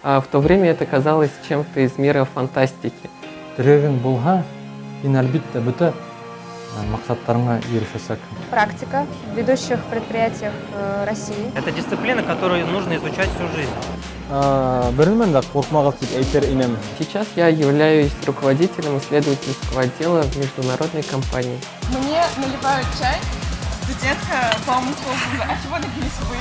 а в то время это казалось чем-то из мира фантастики. Тирегің болға, сен әлбетте бүті мақсаттарыңа ерішесек. Практика в ведущих предприятиях России. Это дисциплина, которую нужно изучать всю жизнь. Білмеймін да қорқмағыз деп айтар едім. Сейчас я являюсь руководителем исследовательского отдела в международной компании. Мне наливают чай. Студентка Бауманского вуза. А чего напились вы?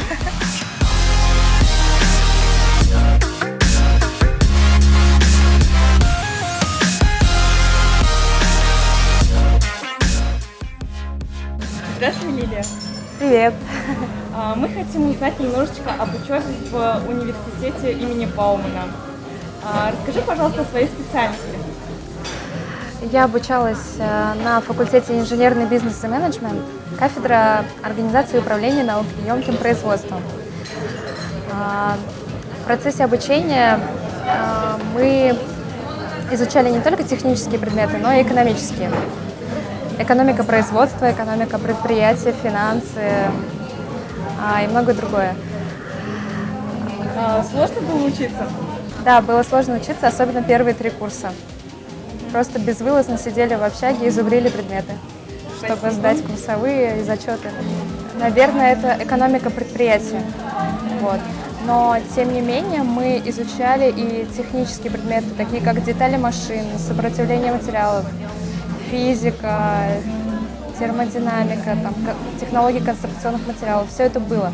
Здравствуй, Лилия. Привет. Мы хотим узнать немножечко об учебе в университете имени Баумана. Расскажи, пожалуйста, о своей специальности. Я обучалась на факультете инженерный бизнес и менеджмент, кафедра организации и управления наукоемким производством. В процессе обучения мы изучали не только технические предметы, но и экономические. Экономика производства, экономика предприятия, финансы и многое другое. Сложно было учиться? Да, было сложно учиться, особенно первые 3 курса. Просто безвылазно сидели в общаге и зубрили предметы, чтобы сдать курсовые и зачеты. Наверное, это экономика предприятия. Вот. Но, тем не менее, мы изучали и технические предметы, такие как детали машин, сопротивление материалов, физика, термодинамика, технологии конструкционных материалов. Все это было.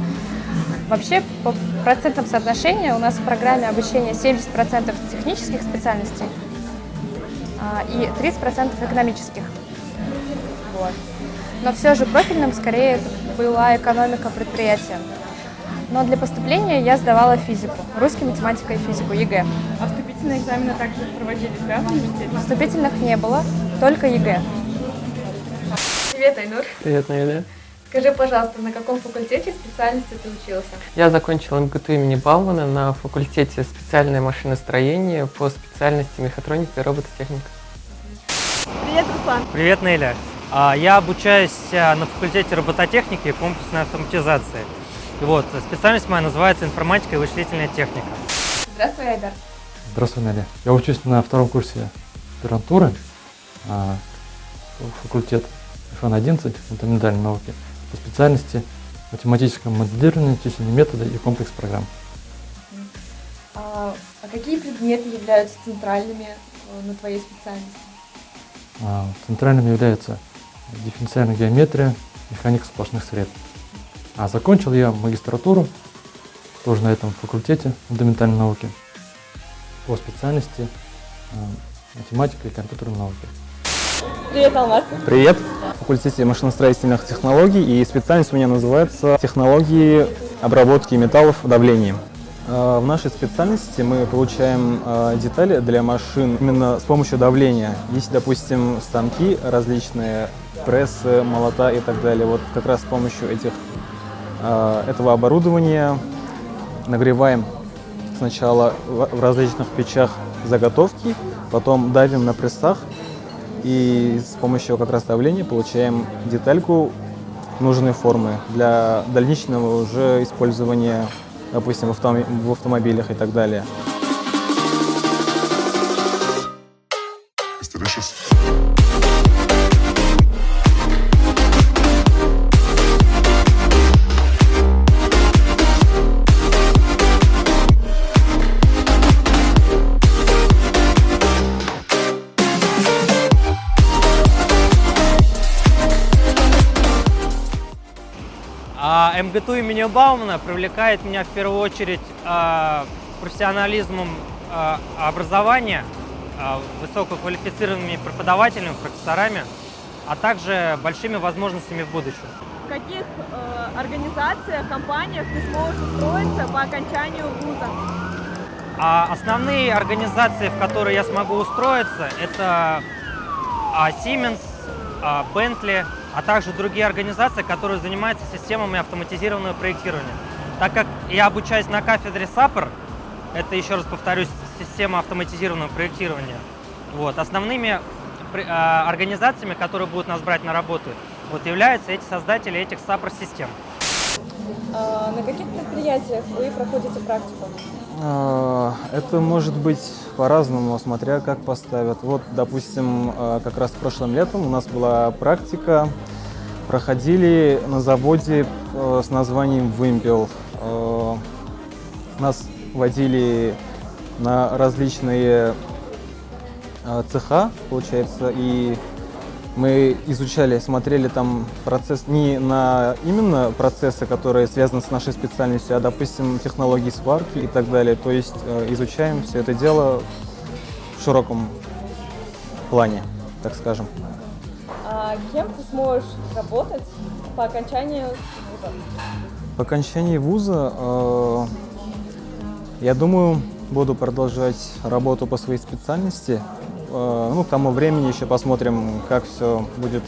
Вообще, по процентным соотношениям у нас в программе обучения 70% технических специальностей и 30% экономических. Вот. Но все же профильным скорее была экономика предприятия. Но для поступления я сдавала физику, русский, математика и физику, ЕГЭ. А вступительные экзамены также проводились, да, в университете? Вступительных не было, только ЕГЭ. Привет, Айнур. Привет, Наиля. Скажи, пожалуйста, на каком факультете специальности ты учился? Я закончил МГТУ имени Баумана на факультете специальное машиностроение по специальности мехатроника и робототехника. Привет, Руслан. Привет, Неля. Я обучаюсь на факультете робототехники и комплексной автоматизации. И вот, специальность моя называется информатика и вычислительная техника. Здравствуй, Айдар. Здравствуй, Наля. Я учусь на 2-м курсе аспирантуры, факультет ФН-11, фундаментальной науки, по специальности математическое моделирование, численные методы и комплекс программ. А какие предметы являются центральными на твоей специальности? Центральным является дифференциальная геометрия, механика сплошных средств. Закончил я магистратуру тоже на этом факультете фундаментальной науки по специальности математика и компьютерные науки. Привет, Алмаз. Привет. В факультете машиностроительных технологий, и специальность у меня называется технологии обработки металлов давлением. В нашей специальности мы получаем детали для машин именно с помощью давления. Есть, допустим, станки различные, прессы, молота и так далее. Вот как раз с помощью этого оборудования нагреваем сначала в различных печах заготовки, потом давим на прессах и с помощью как раз давления получаем детальку нужной формы для дальнейшего уже использования, допустим, в автомобилях и так далее. МГТУ имени Баумана привлекает меня в первую очередь профессионализмом образования, высококвалифицированными преподавателями, профессорами, а также большими возможностями в будущем. В каких организациях, компаниях ты сможешь устроиться по окончанию вуза? Основные организации, в которые я смогу устроиться, это Siemens, Bentley, а также другие организации, которые занимаются системами автоматизированного проектирования. Так как я обучаюсь на кафедре САПР, это, еще раз повторюсь, система автоматизированного проектирования, вот, основными организациями, которые будут нас брать на работу, вот, являются эти создатели этих САПР-систем. На каких предприятиях вы проходите практику? Это может быть по-разному, смотря как поставят. Вот, допустим, как раз прошлым летом у нас была практика. Проходили на заводе с названием «Вымпел». Нас водили на различные цеха, получается, и мы изучали, смотрели там процесс, не на именно процессы, которые связаны с нашей специальностью, а, допустим, технологии сварки и так далее. То есть изучаем все это дело в широком плане, так скажем. А кем ты сможешь работать по окончанию вуза? По окончании вуза, я думаю, буду продолжать работу по своей специальности. Ну, к тому времени еще посмотрим, как все будет,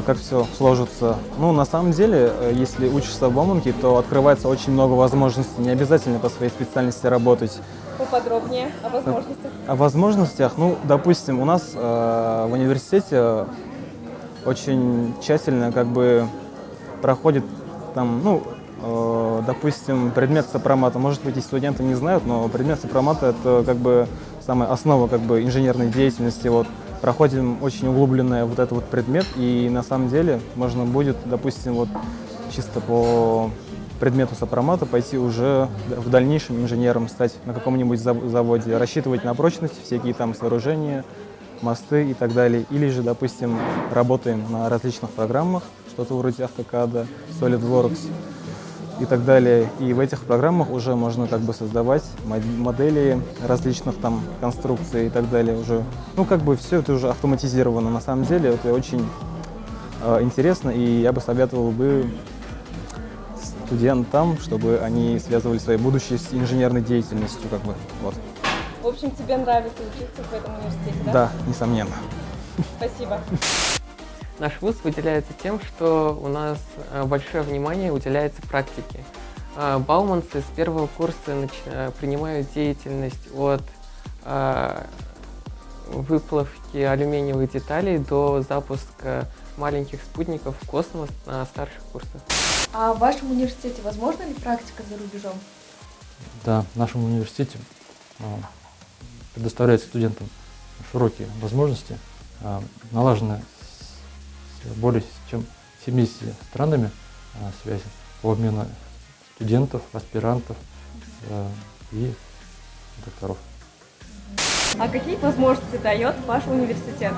как все сложится. Ну, на самом деле, если учишься в Бауманке, то открывается очень много возможностей. Не обязательно по своей специальности работать. Поподробнее о возможностях. О возможностях, ну, допустим, у нас в университете очень тщательно как бы проходит там, ну, допустим, предмет сопромата. Может быть, и студенты не знают, но предмет сопромата — это как бы самая основа как бы инженерной деятельности. Вот проходим очень углубленный вот этот вот предмет, и на самом деле можно будет, допустим, вот чисто по предмету сопромата пойти уже в дальнейшем инженером, стать на каком-нибудь заводе, рассчитывать на прочность, всякие там сооружения, мосты и так далее. Или же, допустим, работаем на различных программах, что-то вроде AutoCAD, SolidWorks и так далее. И в этих программах уже можно как бы создавать модели различных там конструкций и так далее. Уже, ну, как бы все это уже автоматизировано. На самом деле это очень интересно, и я бы советовал бы студентам, чтобы они связывали свои будущее с инженерной деятельностью, как бы, вот. В общем, тебе нравится учиться в этом университете, да? Да, несомненно. Спасибо. Наш вуз выделяется тем, что у нас большое внимание уделяется практике. Бауманцы с первого курса принимают деятельность от выплавки алюминиевых деталей до запуска маленьких спутников в космос на старших курсах. А в вашем университете возможна ли практика за рубежом? Да, в нашем университете предоставляет студентам широкие возможности, налажены с более чем 70 странами связи по обмену студентов, аспирантов и докторов. А какие возможности дает ваш университет?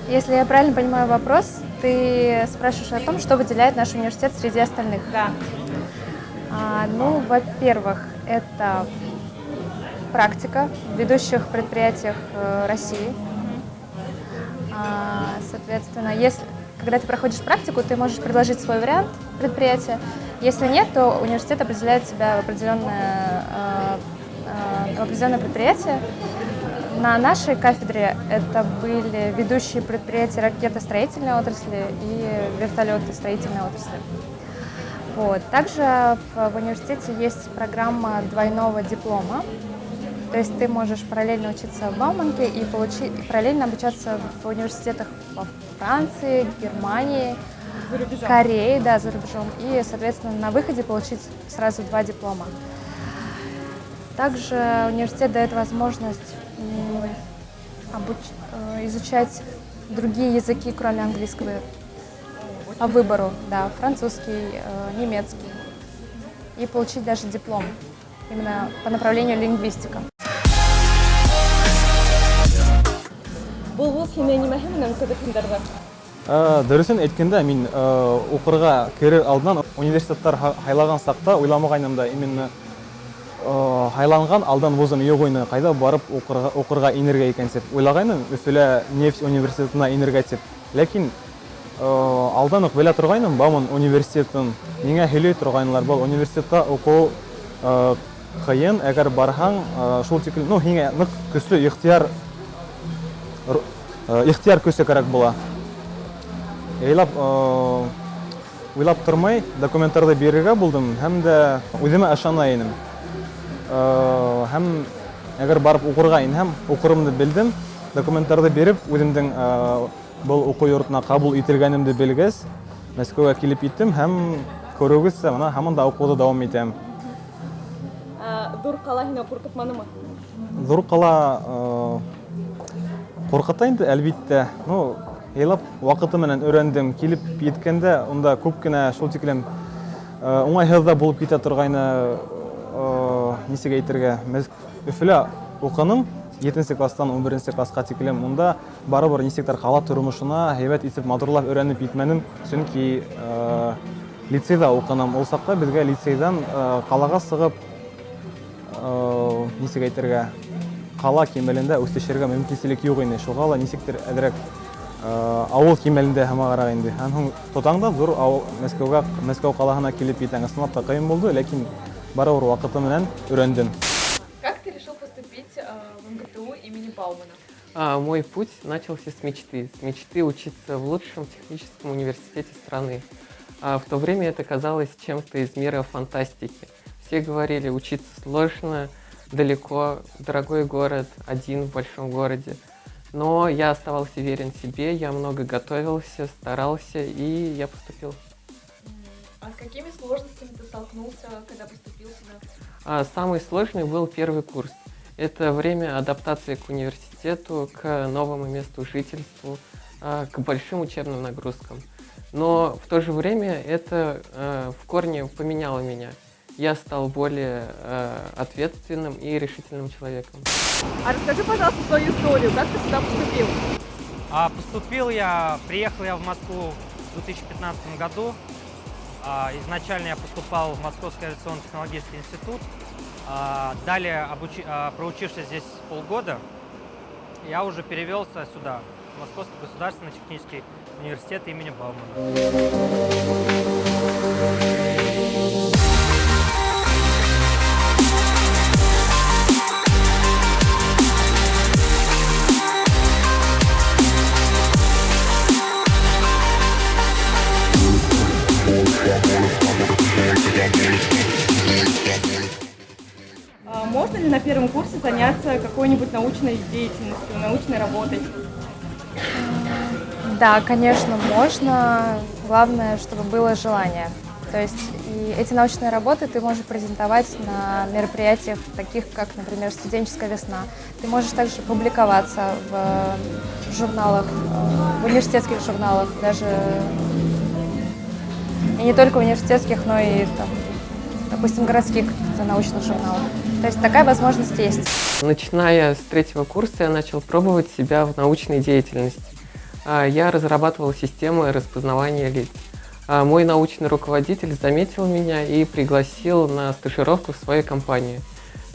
Если я правильно понимаю вопрос, ты спрашиваешь о том, что выделяет наш университет среди остальных. Да. Ну, во-первых, это практика в ведущих предприятиях России. Соответственно, когда ты проходишь практику, ты можешь предложить свой вариант предприятия. Если нет, то университет определяет себя в определенное предприятие. На нашей кафедре это были ведущие предприятия ракетостроительной отрасли и вертолетостроительной отрасли. Вот. Также в университете есть программа двойного диплома. То есть ты можешь параллельно учиться в Бауманке и параллельно обучаться в университетах во Франции, Германии, Корее, да, за рубежом. И, соответственно, на выходе получить сразу 2 диплома. Также университет дает возможность изучать другие языки, кроме английского, по выбору, да, французский, немецкий, и получить даже диплом именно по направлению лингвистика. Бұл вуз сені немеһеннен кызыксындырды? Дөресен әйткәндә, мин укырга керер алдан университеттар хайлаган сакта уйламагайным да, именно хайланган алдан вузым юк ойны, кайда барып укырга инергә икән дип уйлагайным, Өфөлә нефть университетына инергә дип. Ләкин алдан ук белә торгайным, Бауман университетын миңа һөйли торганнар, бу университетта уку кыен, әгәр барһаң, шул тиклем, ну, һиңа нык көчле ихтияр көсе кирәк була. Уйлап тормай документларны бирергә булдым, һәм дә үземә ышана идем. Һәм әгәр барып укырга инһәм, укырымны белдем, документларны биреп, үземнең был уку йортына кабул ителгәнемне белгәс, Мәскәүгә килеп иттем һәм көрөгүз мына һаман да окууду дawam этем. Зур кала сени куркутмадымы? Зур кала коркута инде әлбиттә. Ну, ыйлап вакыты менен өйрәндем. Килеп yeткәндә, унда күп кенә шул тиклем уңайһыз да булып китә торгайны, нисек әйтергә, Өфөлә укыным 7 класстан 11 класска тиклем. Унда барыбер нисектер кала тормышына һәйбәт итеп матурлап өйрәнеп китмәдем, чөнки лицейда укыным. Ул сакта безгә лицейдан калага сыгып, нисек әйтергә, кала кимәлендә үсешергә мөмкинлек юк иде. Шуга ла нисектер әдрәк авыл кимәлендә һәмәгәрәк инде. Һәм тотаңда зур Мәскәү калаһына килеп җитәң. Сынап та кыен булды, ләкин барыбер вакыты менән өйрәндем. Как ты решил поступить в МГТУ имени Баумана? Мой путь начался с мечты учиться в лучшем техническом университете страны. В то время это казалось чем-то из мира фантастики. Все говорили, учиться сложно, далеко, дорогой город, один в большом городе. Но я оставался верен себе, я много готовился, старался, и я поступил. А с какими сложностями ты столкнулся, когда поступил сюда? Самый сложный был первый курс. Это время адаптации к университету, к новому месту жительству, к большим учебным нагрузкам. Но в то же время это в корне поменяло меня. Я стал более ответственным и решительным человеком. А расскажи, пожалуйста, свою историю. Как ты сюда поступил? Приехал я в Москву в 2015 году. Изначально я поступал в Московский авиационно-технологический институт. Далее, проучившись здесь полгода, я уже перевелся сюда, в Московский государственный технический университет имени Баумана. Можно ли на первом курсе заняться какой-нибудь научной деятельностью, научной работой? Да, конечно, можно. Главное, чтобы было желание. То есть и эти научные работы ты можешь презентовать на мероприятиях, таких как, например, «Студенческая весна». Ты можешь также публиковаться в журналах, в университетских журналах, даже и не только университетских, но и, там, допустим, городских научных журналов. То есть такая возможность есть. Начиная с 3-го курса я начал пробовать себя в научной деятельности. Я разрабатывал системы распознавания лиц. Мой научный руководитель заметил меня и пригласил на стажировку в свою компанию.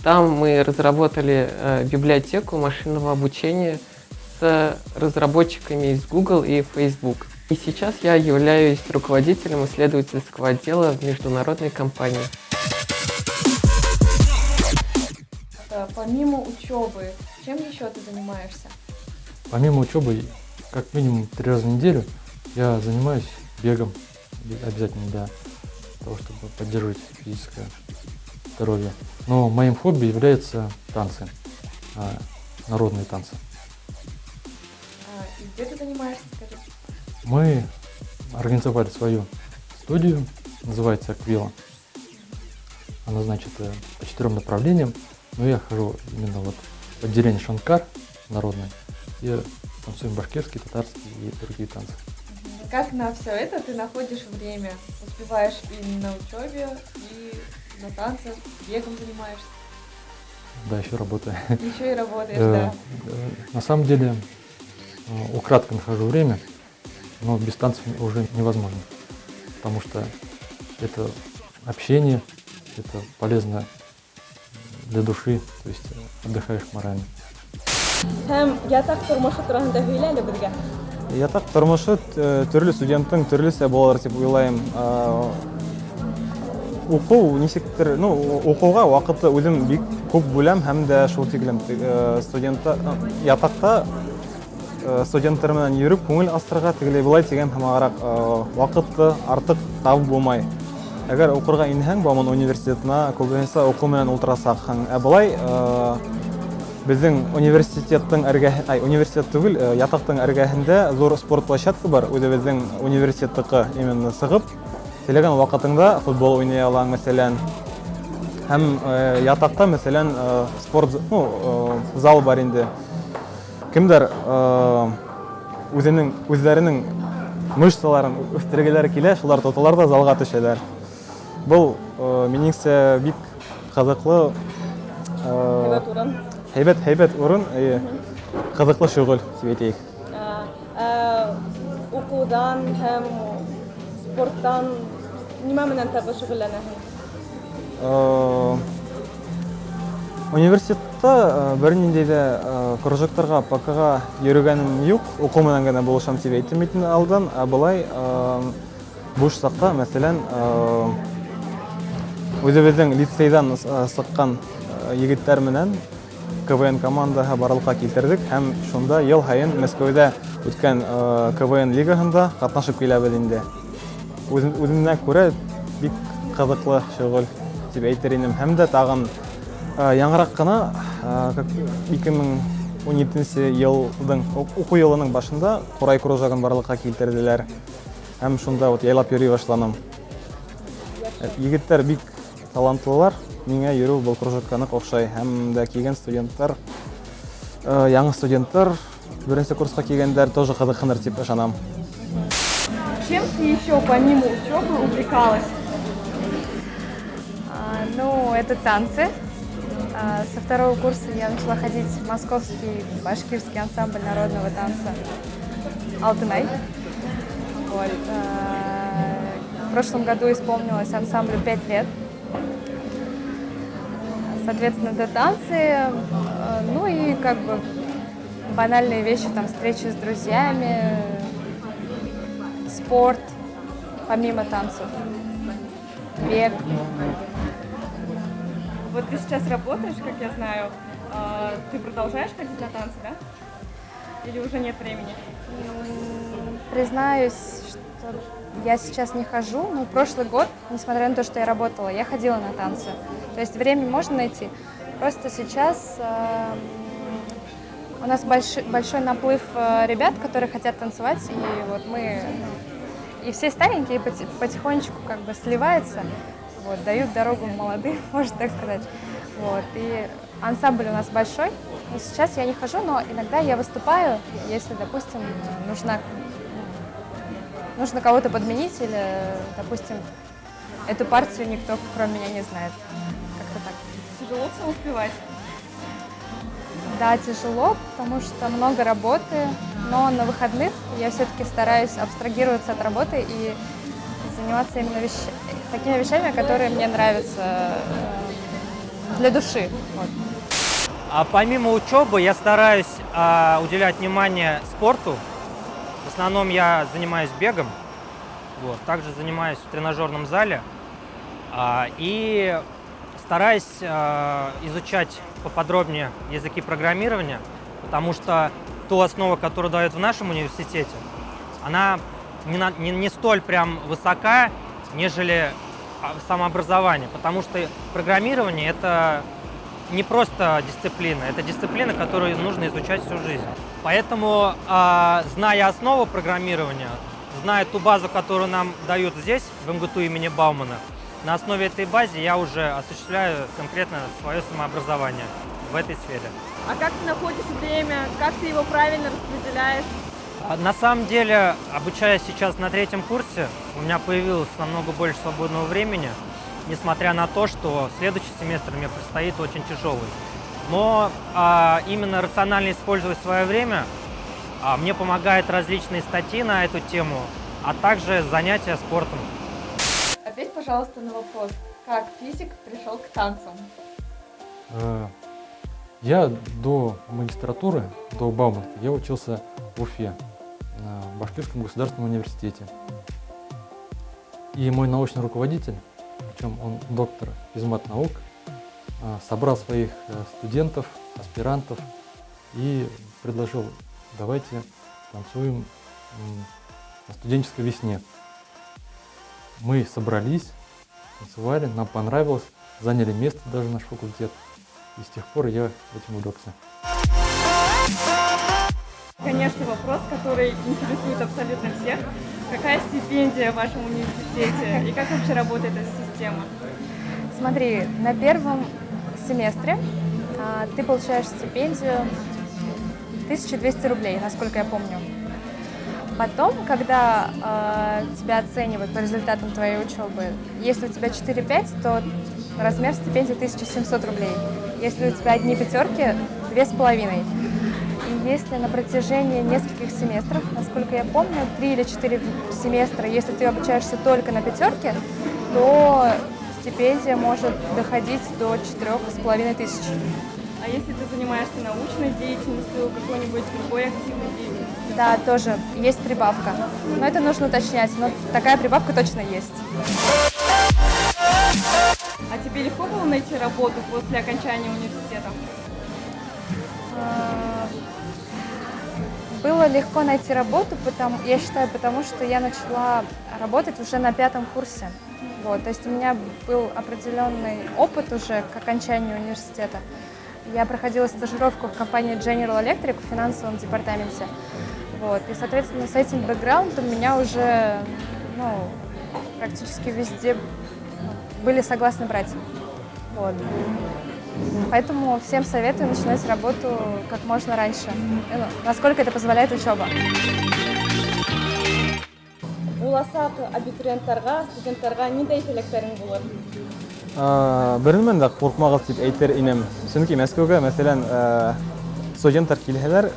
Там мы разработали библиотеку машинного обучения с разработчиками из Google и Facebook. И сейчас я являюсь руководителем исследовательского отдела в международной компании. Помимо учебы, чем еще ты занимаешься? Помимо учебы, как минимум 3 раза в неделю я занимаюсь бегом, обязательно для того, чтобы поддерживать физическое здоровье. Но моим хобби являются танцы, народные танцы. И где ты занимаешься, скажи? Мы организовали свою студию, называется «Аквила». Она, значит, по 4 направлениям, но я хожу именно вот в отделение шанкар народное, и танцуем башкирский, татарский и другие танцы. Как на все это ты находишь время? Успеваешь и на учебе, и на танцах, бегом занимаешься? Да, еще работаю. Еще и работаешь, да. На самом деле, украдко нахожу время, но без танцев уже невозможно, потому что это общение, это полезно для души, то есть отдыхаешь морально. Ятак тормышы турында һөйлә әле безгә. Ятак тормышы төрле студенттың төрлесе булыр дип уйлайм. Уку нисектер, укуга вакытты үзем бик күп бүләм һәм дә шул тиклем ятакта студентлар менән йөрүп күңел астырга тегеләй булай дигән һәммәгәрәк вакытты артык табып булмай. Әгәр укырга инһәң Бауман университетына күбенесе уку менән ултырасаң, булай безнең университеттың университет түгел, ятактың эргәһендә зур спорт площадка бар, үзебезнең университеттыкы именно сыгып теләгән вакытыңда футбол уйный алаң, мәсәлән. Һәм ятакта, мәсәлән, спорт зал бар инде. Кемдер үзләренең мышцаларын үстергеләре килә, шулар тоталар да залга төшәләр. Бұл минеңсә бик кызыклы, һәйбәт урын, кызыклы шөгыль дип әйтәйек. Укудан һәм спорттан нимә менән табы шөгыльләнәһең? Университетта бернинди дә кружоктарга, ПКга йөргәнем юк, уку менән генә булышам дип әйтим бит алдан, былай буш сакта, мәсәлән, үзебезнең лицейдан сыккан егетләр менән КВН командаһы барлыкка килтердек һәм шунда ел һайын Мәскәүдә үткән КВН лигаһында катнашып киләбез инде. Үземнән күрә бик кызыклы шөгыль дип әйтер идем. Һәм дә тагын яңарак кына 2017 елның уку елының башында Курай кружогын барлыкка килтерделәр. Һәм шунда яйлап йөри башланым. Егетләр бик талантлылар. Миңа йөрү был кружокка нык охшай. Һәм дә килгән студентлар, яңа студентлар, беренче курска килгәндәр тоже кызыксыныр дип ышанам. Чем ты еще помимо учебы увлекалась? Ну, это танцы. Со второго курса я начала ходить в московский башкирский ансамбль народного танца «Алтынай». Вот. В прошлом году исполнилось ансамблю 5 лет. Соответственно, это танцы, ну и как бы банальные вещи, там встречи с друзьями, спорт, помимо танцев, бег. Вот ты сейчас работаешь, как я знаю, ты продолжаешь ходить на танцы, да? Или уже нет времени? Признаюсь, что я сейчас не хожу, но прошлый год, несмотря на то, что я работала, я ходила на танцы. То есть время можно найти. Просто сейчас у нас большой наплыв ребят, которые хотят танцевать, и вот мы, и все старенькие потихонечку как бы сливаются, вот, дают дорогу молодым, можно так сказать. Вот, и ансамбль у нас большой. И сейчас я не хожу, но иногда я выступаю, если, допустим, нужно кого-то подменить или, допустим, эту партию никто, кроме меня, не знает. Как-то так. Тяжело все успевать? Да, тяжело, потому что много работы, но на выходных я все-таки стараюсь абстрагироваться от работы и заниматься именно такими вещами, которые мне нравятся для души. Вот. А помимо учебы я стараюсь уделять внимание спорту. В основном я занимаюсь бегом, вот, также занимаюсь в тренажерном зале и стараюсь изучать поподробнее языки программирования, потому что ту основу, которую дают в нашем университете, она не столь прям высока, нежели самообразование, потому что программирование — это не просто дисциплина, это дисциплина, которую нужно изучать всю жизнь. Поэтому, зная основу программирования, зная ту базу, которую нам дают здесь, в МГТУ имени Баумана, на основе этой базы я уже осуществляю конкретно свое самообразование в этой сфере. А как ты находишь время, как ты его правильно распределяешь? На самом деле, обучаясь сейчас на 3-м курсе, у меня появилось намного больше свободного времени, несмотря на то, что следующий семестр мне предстоит очень тяжелый. Но именно рационально использовать свое время мне помогают различные статьи на эту тему, а также занятия спортом. Ответь, пожалуйста, на вопрос, как физик пришел к танцам? Я до магистратуры, до Баумана, я учился в Уфе, на Башкирском государственном университете. И мой научный руководитель, причем он доктор физмат-наук, собрал своих студентов, аспирантов и предложил: давайте танцуем на студенческой весне. Мы собрались, танцевали, нам понравилось, заняли место даже наш факультет. И с тех пор я этим увлекся. Конечно, вопрос, который интересует абсолютно всех. Какая стипендия в вашем университете и как вообще работает эта система? Смотри, на первом семестре ты получаешь стипендию 1200 рублей, насколько я помню. Потом, когда тебя оценивают по результатам твоей учебы, если у тебя 4-5, то размер стипендии 1700 рублей. Если у тебя одни пятерки, 2500. И если на протяжении нескольких семестров, насколько я помню, 3 или 4 семестра, если ты обучаешься только на пятерке, то стипендия может доходить до 4500. А если ты занимаешься научной деятельностью, какой-нибудь другой активной деятельностью? Да, тоже есть прибавка. Но это нужно уточнять, но такая прибавка точно есть. А тебе легко было найти работу после окончания университета? Было легко найти работу, я считаю, потому что я начала работать уже на 5-м курсе. Вот, то есть у меня был определенный опыт уже к окончанию университета. Я проходила стажировку в компании General Electric в финансовом департаменте. Вот, и, соответственно, с этим бэкграундом меня уже практически везде были согласны брать. Вот. Поэтому всем советую начинать работу как можно раньше, насколько это позволяет учеба. Болашақ абитуриенттарға, студенттарға нендей тілектерің болар? Бірінмен де қорқмағыз деп әйтер инем. Чөнки Мәскәүгә, мәсәлән, студентлар килһәләр,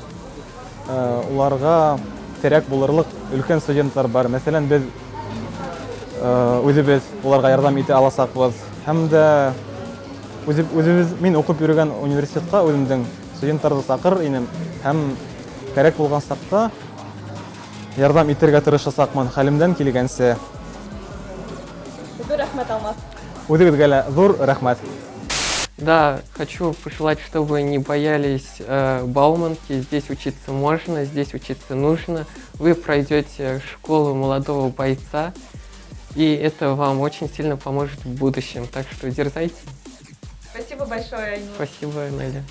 уларга кирәк булырлык өлкән студентлар бар. Мәсәлән, без үзебез уларга ярдәм итә аласакбыз. Һәм дә үзебез мин укып йөргән университетка үземнең студентларны сакыр инем һәм кирәк булган сакта ярдәм итәргә тырышасакмын хәлемдән килгәнсә. Рәхмәт, Алмаз. Үзегезгә лә зур рәхмәт. Да, хочу пожелать, чтобы не боялись Бауманки. Здесь учиться можно, здесь учиться нужно. Вы пройдете школу молодого бойца, и это вам очень сильно поможет в будущем. Так что дерзайте. Спасибо большое, Айнур. Спасибо, Неля.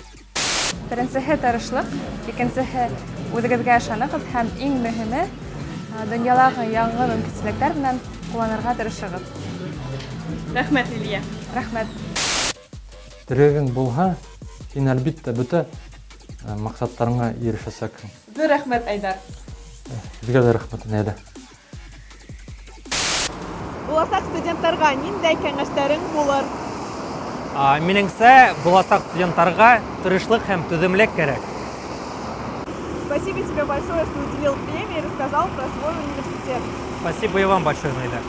Беренчеһе тырышлык, икенчеһе үзегезгә ышанығыз һәм иң мөһиме дөньядагы яңа мөмкинлекләр белән кулланырга тырышыгыз. Рәхмәт, Лилия. Рәхмәт. Теләгең булһа, һин әлбиттә бөтә максаттарыңа ирешәсәкһең. Зур рәхмәт, Айдар. Сезгә дә рәхмәт, Нәйлә. Болашақ студенттарға нендей кәңәшләрең булар? Меніңше, болашақ студенттарға тырышлық һәм түземлек керек. Спасибо тебе большое, что уделил время и рассказал про свой университет. Спасибо и вам большое, Неля.